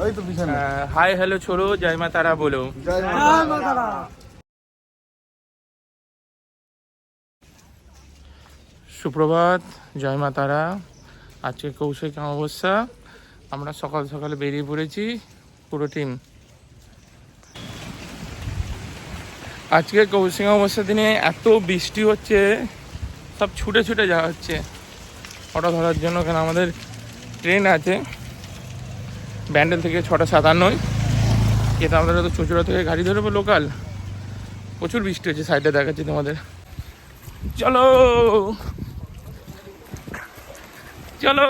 ওই তো পিছনে। হাই হ্যালো ছোড়ো, জয় মা তারা বলো। জয় মা তারা। সুপ্রভাত, জয় মা তারা। আজকে কৌশিক অমাবস্যা, আমরা সকাল সকালে বেরিয়ে পড়েছি পুরো টিম। আজকে কৌশিক অমাবস্যার দিনে এত বৃষ্টি হচ্ছে, সব ছুটে ছুটে যাওয়া হচ্ছে অটো ধরার জন্য। কেন আমাদের ট্রেন আছে ব্যান্ডেল থেকে 6:57, কিন্তু আমরা তো চুঁচুড়া থেকে গাড়ি ধরবো লোকাল। প্রচুর বৃষ্টি হচ্ছে, সাইডে দেখাচ্ছি তোমাদের। চলো চলো।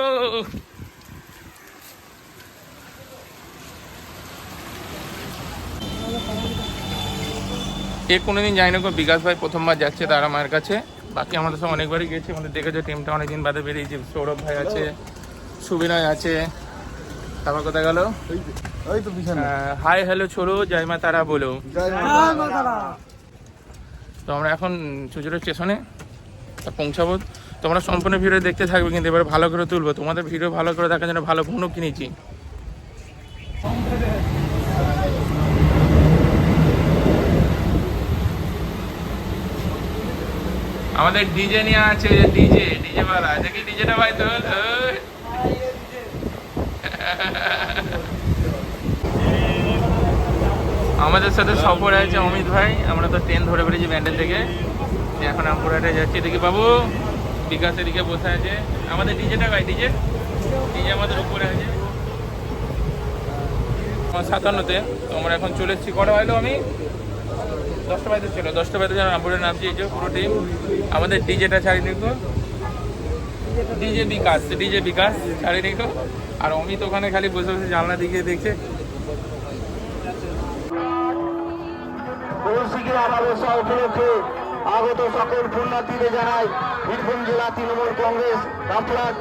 এ কোনোদিন যাই না, বিকাশ ভাই প্রথমবার যাচ্ছে তারা মায়ের কাছে। বাকি আমাদের সব অনেকবারই গেছে। আমাদের দেখেছো টিমটা অনেকদিন বাদে বেরিয়েছে। সৌরভ ভাই আছে, সুবিনয় আছে, তারপর কোথায় গেল? ওই তো পিছনে। হাই হ্যালো ছোড়ো, জয় মা তারা বলো। জয় মা তারা। তো আমরা এখন চুঁচুড়া স্টেশনে পৌঁছাবো। তোমরা সম্পূর্ণ ভিডিও দেখতে থাকবে, কিন্তু এবার ভালো করে তুলবো। তোমাদের ভিডিও ভালো করে দেখার জন্য ভালো ফোনও কিনেছি। আমাদের ডিজে নিয়ে আছে, ডিজে বালা দেখি ডিজেটা ভাই তো। আমাদের সাথে সফরে আছে অমিত ভাই। আমরা তো ট্রেন ধরে বেরিয়েছি ব্যান্ডেল থেকে, এখন আমপুরহাটে যাচ্ছি। দেখি বাবু বিকাশ এদিকে বসে আছে। আমাদের ডিজেটা ভাই, ডিজে আমাদের উপরে আছে 57-তে। তো আমরা এখন চলে এসেছি। কটা হয়তো আমি 10টা বাজতে ছিল, 10টা বাজতে যেন আমপুরে নামছি। এই যে পুরো টিম। আমাদের ডিজেটা ছাড়িয়ে নিকো, ডিজে বিকাশ ছাড়িয়ে নিকো। আর অমিত ওখানে খালি বসে বসে জানলা দিকে দেখছে। কৌশিকের অমাবস্যা উপলক্ষে আগত সকল পুণ্যার্থীদের জানাই বীরভূম জেলা তৃণমূল কংগ্রেস রামপুরহাট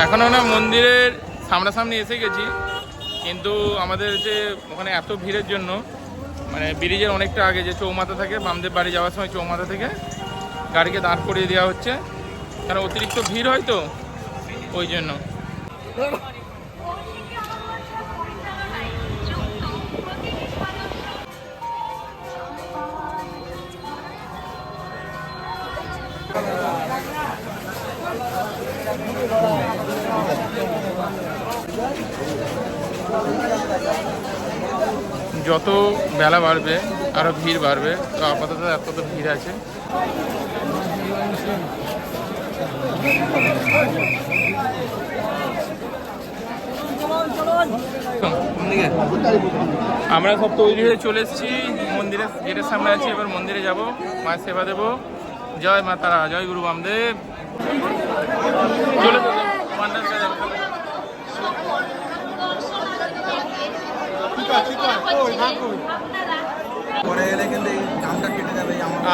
এখন আমরা মন্দিরের সামনাসামনি এসে গেছি, কিন্তু আমাদের যে ওখানে এত ভিড়ের জন্য, মানে ব্রিজের অনেকটা আগে যে চৌমাথা থাকে, বামদেব বাড়ি যাওয়ার সময় চৌমাথা থেকে গাড়িকে দাঁড় করিয়ে দেওয়া হচ্ছে, কারণ অতিরিক্ত ভিড় হয় তো ওই জন্য। যত বেলা বাড়বে আরো ভিড় বাড়বে। তো আপাতত এত তো ভিড় আছে। আমরা সব তৈরি হয়ে চলে এসেছি, মন্দিরের গেটের সামনে আছি। এবার মন্দিরে যাব, মায়ের সেবা দেবো। জয় মা তারা, জয় গুরু বামদেব। চলে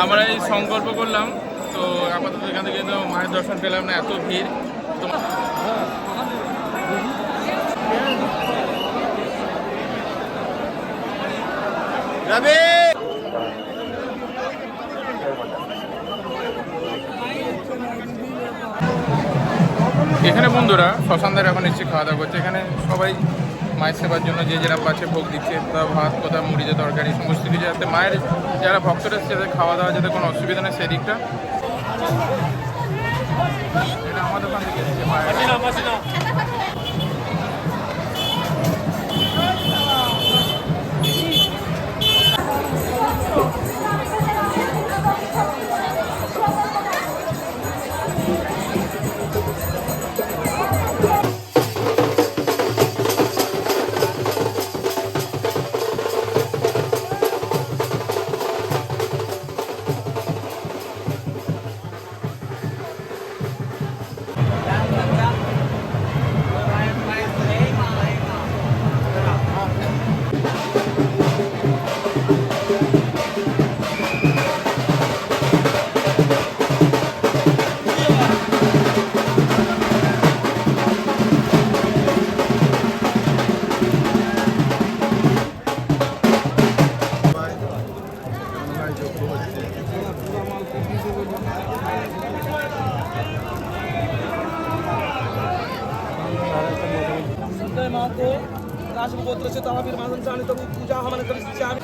আমরা এই সংকল্প করলাম। তো আপাতত এখান থেকে তো মায়ের দর্শন পেলাম না, এত ভিড়। তো এখানে বন্ধুরা শ্মশানদার এখন এসে খাওয়া দাওয়া করছে। এখানে সবাই মায়ের সেবার জন্য যে যেরা পাচ্ছে ভোগ দিচ্ছে, কোথাও ভাত, কোথাও মুড়িতে তরকারি, সমস্ত কিছু, যাতে মায়ের যারা ভক্তরা এসছে যাতে খাওয়া দাওয়া যাতে কোনো অসুবিধা নেই সেদিকটা। এটা আমার দোকান থেকে এসেছে মায়ের। राजगोत्र से तमावीर मानन जाने तब पूजा हमने कर चार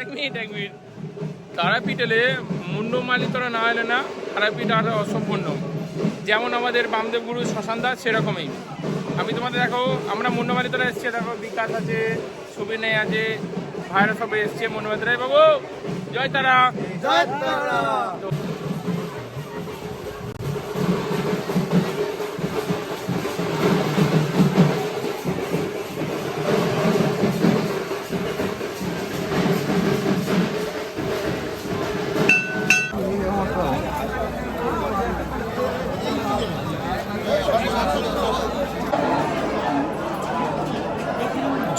এক মিনিট তারাপীঠ এলে মুন্ডমালিতরা না এলে না তারাপীঠ আর অসম্পূর্ণ। যেমন আমাদের বামদেব গুরু শ্মশান দাস সেরকমই। আমি তোমাদের দেখো আমরা মুন্ডমালিতরা এসছে, দেখো বিকাশ আছে, সুবিনয় আছে, ভাইরা সবাই এসছে মুন্ডমালিতরাই। বাবু জয় তারা, জয় তারা।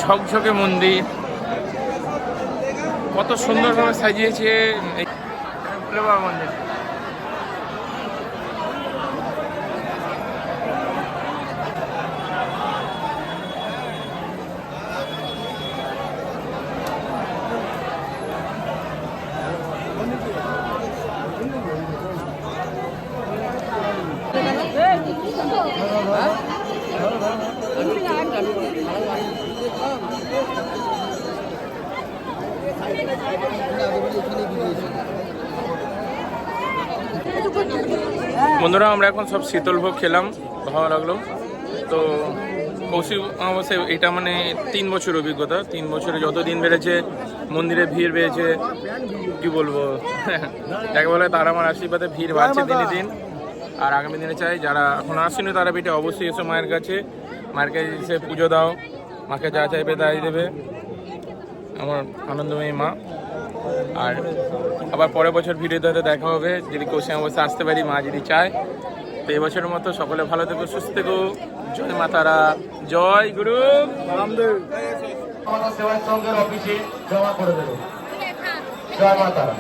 ঝকঝকে মন্দির, কত সুন্দরভাবে সাজিয়েছে এই ভোলে বাবা মন্দির। বন্ধুরা আমরা এখন সব শীতল ভোগ খেলাম, ভালো লাগলো। তো কৌশিক অবশ্যই এটা মানে 3 বছর অভিজ্ঞতা, 3 বছরে যত দিন বেড়েছে মন্দিরে ভিড় বেড়েছে, কি বলবো যাকে বলে তারা আমার আশীর্বাদে ভিড় বাড়ছে দিনে দিন। আর আগামী দিনে চাই যারা এখন আসেনি তারা পিঠে অবশ্যই এসে মায়ের কাছে এসে পুজো দাও, মাকে যা চাইবে তাই দেবে আমার আনন্দময়ী মা। আর আবার পরের বছর ভিডিওতে হয়তো দেখা হবে যদি কৌশিক অবশ্যই আসতে পারি, মা যদি চায়। তো এবছরের মতো সকলে ভালো থেকো, সুস্থ থেকো। জয় মা তারা, জয় গুরু রামদেব। সেবা সংঘের অফিসে জমা করে দেবো। জয় মা তারা।